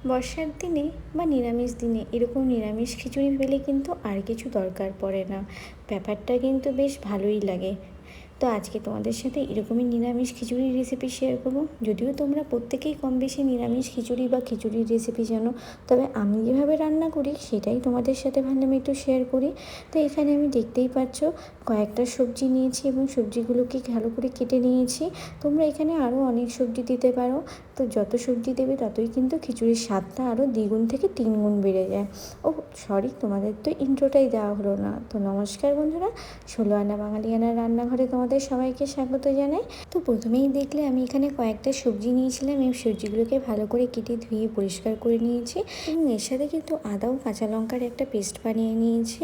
বর্ষার দিনে বা নিরামিষ দিনে এরকম নিরামিষ খিচুড়ি পেলে কিন্তু আর কিছু দরকার পড়ে না। ব্যাপারটা কিন্তু বেশ ভালোই লাগে। তো আজকে তোমাদের সাথে এরকমই নিরামিষ খিচুড়ির রেসিপি শেয়ার করবো। যদিও তোমরা প্রত্যেকেই কম বেশি নিরামিষ খিচুড়ি বা খিচুড়ির রেসিপি জানো, তবে আমি যেভাবে রান্না করি সেটাই তোমাদের সাথে ভাবলাম একটু শেয়ার করি। তো এখানে আমি দেখতেই পাচ্ছ কয়েকটা সবজি নিয়েছি এবং সবজিগুলোকে ভালো করে কেটে নিয়েছি। তোমরা এখানে আরও অনেক সবজি দিতে পারো। তো যত সবজি দেবে ততই কিন্তু খিচুড়ির স্বাদটা আরও দ্বিগুণ থেকে তিনগুণ বেড়ে যায়। ও সরি, তোমাদের তো ইন্ট্রোটাই দেওয়া হলো না। তো নমস্কার বন্ধুরা, ষোলো আনা বাঙালিয়ানার রান্নাঘরে তোমাদের সবাইকে স্বাগত জানাই। তো প্রথমেই দেখলে আমি এখানে কয়েকটা সবজি নিয়েছিলাম। এই সবজিগুলোকে ভালো করে কেটে ধুয়ে পরিষ্কার করে নিয়েছি এবং এর সাথে কিন্তু আদা ও কাঁচা লঙ্কার একটা পেস্ট বানিয়ে নিয়েছি।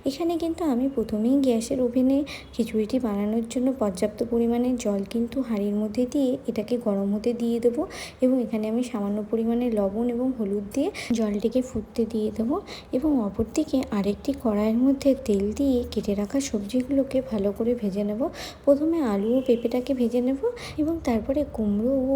এখানে কিন্তু আমি প্রথমেই গ্যাসের ওভেনে খিচুড়িটি বানানোর জন্য পর্যাপ্ত পরিমাণে জল কিন্তু হাঁড়ির মধ্যে দিয়ে এটাকে গরম হতে দিয়ে দেবো এবং এখানে আমি সামান্য পরিমাণে লবণ এবং হলুদ দিয়ে জলটিকে ফুটতে দিয়ে দেবো এবং অপরদিকে আরেকটি কড়াইয়ের মধ্যে তেল দিয়ে কেটে রাখা সবজিগুলোকে ভালো করে ভেজে নেব। প্রথমে আলু ও পেঁপেটাকে ভেজে নেব এবং তারপরে কুমড়ো ও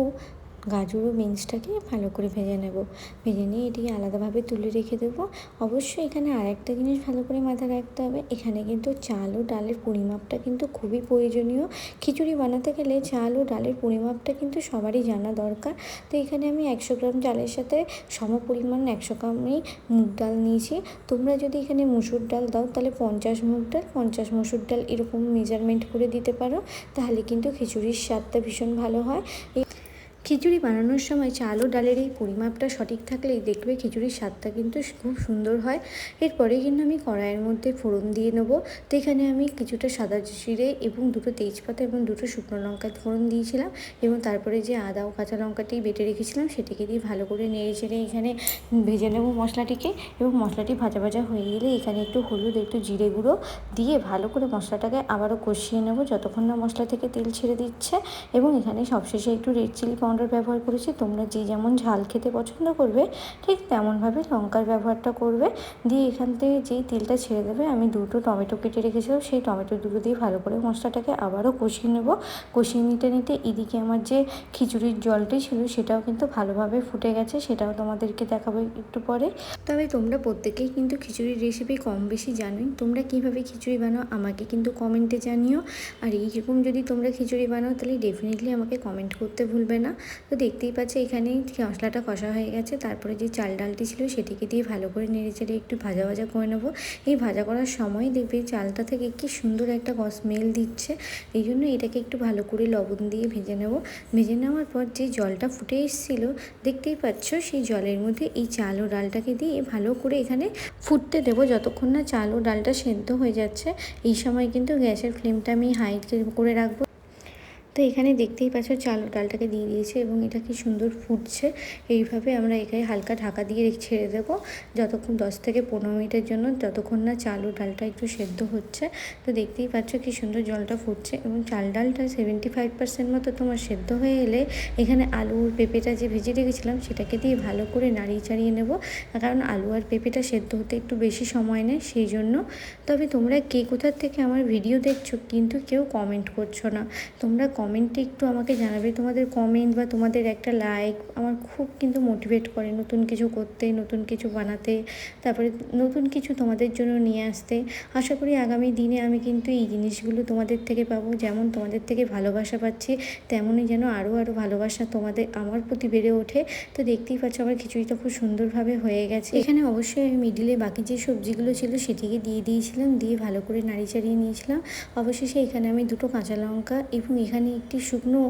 গাজর ও বিনসটাকে ভালো করে ভেজে নেব। ভেজে নিয়ে এটি আলাদাভাবে তুলে রেখে দেবো। অবশ্যই এখানে আরেকটা জিনিস ভালো করে মাথায় রাখতে হবে, এখানে কিন্তু চাল ও ডালের পরিমাপটা কিন্তু খুবই প্রয়োজনীয়। খিচুড়ি বানাতে গেলে চাল ও ডালের পরিমাপটা কিন্তু সবারই জানা দরকার। তো এখানে আমি 100 গ্রাম চালের সাথে সম পরিমাণ 100 গ্রামই মুগ ডাল নিয়েছি। তোমরা যদি এখানে মুসুর ডাল দাও তাহলে 50 মুগ ডাল 50 মসুর ডাল এরকম মেজারমেন্ট করে দিতে পারো, তাহলে কিন্তু খিচুড়ির স্বাদটা ভীষণ ভালো হয়। খিচুড়ি বানানোর সময় চাল ও ডালের এই পরিমাপটা সঠিক থাকলেই দেখবে খিচুড়ির স্বাদটা কিন্তু খুব সুন্দর হয়। এরপরে কিন্তু আমি কড়াইয়ের মধ্যে ফোড়ন দিয়ে নেবো। তো এখানে আমি কিছুটা সাদা জিরে এবং দুটো তেজপাতা এবং দুটো শুকনো লঙ্কা ফোড়ন দিয়েছিলাম এবং তারপরে যে আদা ও কাঁচা লঙ্কাটি বেটে রেখেছিলাম সেটিকে দিয়ে ভালো করে নেড়ে চেড়ে এখানে ভেজে নেবো মশলাটিকে এবং মশলাটি ভাজা ভাজা হয়ে গেলে এখানে একটু হলুদ একটু জিরে গুঁড়ো দিয়ে ভালো করে মশলাটাকে আবারও কষিয়ে নেবো যতক্ষণ না মশলা থেকে তেল ছেড়ে দিচ্ছে। এবং এখানে সবশেষে একটু রেড চিলি পাউডার ব্যবহার করেছি। তোমরা যে যেমন ঝাল খেতে পছন্দ করবে ঠিক তেমনভাবে লঙ্কার ব্যবহারটা করবে। দিয়ে এখান থেকে যেই তেলটা ছেড়ে দেবে আমি দুটো টমেটো কেটে রেখেছিলাম, সেই টমেটো দুটো দিয়ে ভালো করে মশলাটাকে আবারও কষিয়ে নেব। কষিয়ে নিতে নিতে এদিকে আমার যে খিচুড়ির জলটি ছিল সেটাও কিন্তু ভালোভাবে ফুটে গেছে, সেটাও তোমাদেরকে দেখাবো একটু পরে। তবে তোমরা প্রত্যেকেই কিন্তু খিচুড়ির রেসিপি কম বেশি জানোই। তোমরা কীভাবে খিচুড়ি বানাও আমাকে কিন্তু কমেন্টে জানিও। আর এইরকম যদি তোমরা খিচুড়ি বানাও তাহলে ডেফিনেটলি আমাকে কমেন্ট করতে ভুলবে না। তো দেখতেই পাচ্ছি এখানেই মশলাটা কষা হয়ে গেছে। তারপরে যে চাল ডালটি ছিল সেটিকে দিয়ে ভালো করে নেড়ে চেড়ে একটু ভাজা ভাজা করে নেবো। এই ভাজা করার সময় দেখবে চালটা থেকে কি সুন্দর একটা স্মেল দিচ্ছে, এই জন্য এটাকে একটু ভালো করে লবণ দিয়ে ভেজে নেব। ভেজে নেওয়ার পর যে জলটা ফুটে এসেছিলো দেখতেই পাচ্ছ, সেই জলের মধ্যে এই চাল ও ডালটাকে দিয়ে ভালো করে এখানে ফুটতে দেবো যতক্ষণ না চাল ও ডালটা সেদ্ধ হয়ে যাচ্ছে। এই সময় কিন্তু গ্যাসের ফ্লেমটা আমি হাই করে রাখবো। তো এখানে দেখতেই পাচ্ছ চাল ও ডালটাকে দিয়ে দিয়েছে এবং এটা কি সুন্দর ফুটছে। এইভাবে আমরা এখানে হালকা ঢাকা দিয়ে ছেড়ে দেবো যতক্ষণ 10 থেকে 15 মিনিটের জন্য, যতক্ষণ না চাল ও ডালটা একটু সেদ্ধ হচ্ছে। তো দেখতেই পাচ্ছ কি সুন্দর জলটা ফুটছে এবং চাল ডালটা 75% মতো তোমার সেদ্ধ হয়ে এলে এখানে আলু আর পেঁপেটা যে ভেজে রেখেছিলাম সেটাকে দিয়ে ভালো করে নাড়িয়ে চাড়িয়ে নেব, কারণ আলু আর পেঁপেটা সেদ্ধ হতে একটু বেশি সময় নেয় সেই জন্য। তবে তোমরা কে কোথার থেকে আমার ভিডিও দেখছো কিন্তু কেউ কমেন্ট করছো না। তোমরা কমেন্টে একটু আমাকে জানাবে, তোমাদের কমেন্ট বা তোমাদের একটা লাইক আমার খুব কিন্তু মোটিভেট করে নতুন কিছু করতে, নতুন কিছু বানাতে, তারপরে নতুন কিছু তোমাদের জন্য নিয়ে আসতে। আশা করি আগামী দিনে আমি কিন্তু এই জিনিসগুলো তোমাদের থেকে পাবো। যেমন তোমাদের থেকে ভালোবাসা পাচ্ছি তেমনই যেন আরও ভালোবাসা তোমাদের আমার প্রতি বেড়ে ওঠে। তো দেখতেই পাচ্ছ আমার খিচুড়িটা খুব সুন্দরভাবে হয়ে গেছে। এখানে অবশ্যই আমি মিডিলে বাকি যে সবজিগুলো ছিল সেটিকে দিয়ে দিয়েছিলাম, দিয়ে ভালো করে নাড়ি চাড়িয়ে নিয়েছিলাম। অবশেষে এখানে আমি দুটো কাঁচা লঙ্কা এবং এখানে একটি শুকনো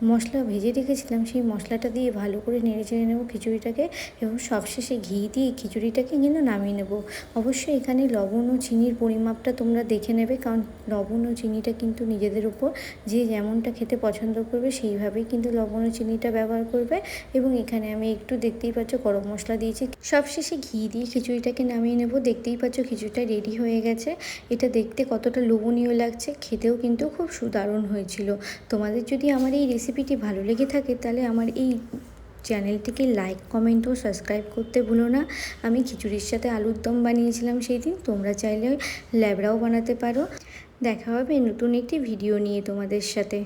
মশলা ভেজে রেখেছিলাম, সেই মশলাটা দিয়ে ভালো করে নেড়ে চেড়ে নেবো খিচুড়িটাকে এবং সবশেষে ঘি দিয়ে খিচুড়িটাকে কিন্তু নামিয়ে নেব। অবশ্যই এখানে লবণ ও চিনির পরিমাপটা তোমরা দেখে নেবে, কারণ লবণ ও চিনিটা কিন্তু নিজেদের উপর যে যেমনটা খেতে পছন্দ করবে সেইভাবেই কিন্তু লবণ ও চিনিটা ব্যবহার করবে। এবং এখানে আমি একটু দেখতেই পাচ্ছ গরম মশলা দিয়েছি। সবশেষে ঘি দিয়ে খিচুড়িটাকে নামিয়ে নেব। দেখতেই পাচ্ছ খিচুড়িটা রেডি হয়ে গেছে। এটা দেখতে কতটা লোভনীয় লাগছে, খেতেও কিন্তু খুব সুদারুণ হয়েছিল। তোমাদের যদি আমার এই রেসিপিটি ভালো লেগে থাকে তাহলে আমার এই চ্যানেলটিকে লাইক কমেন্ট ও সাবস্ক্রাইব করতে ভুলো না। আমি খিচুড়ির সাথে আলুর দম বানিয়েছিলাম সেই দিন, তোমরা চাইলে ল্যাবড়াও বানাতে পারো। দেখা হবে নতুন একটি ভিডিও নিয়ে তোমাদের সাথে।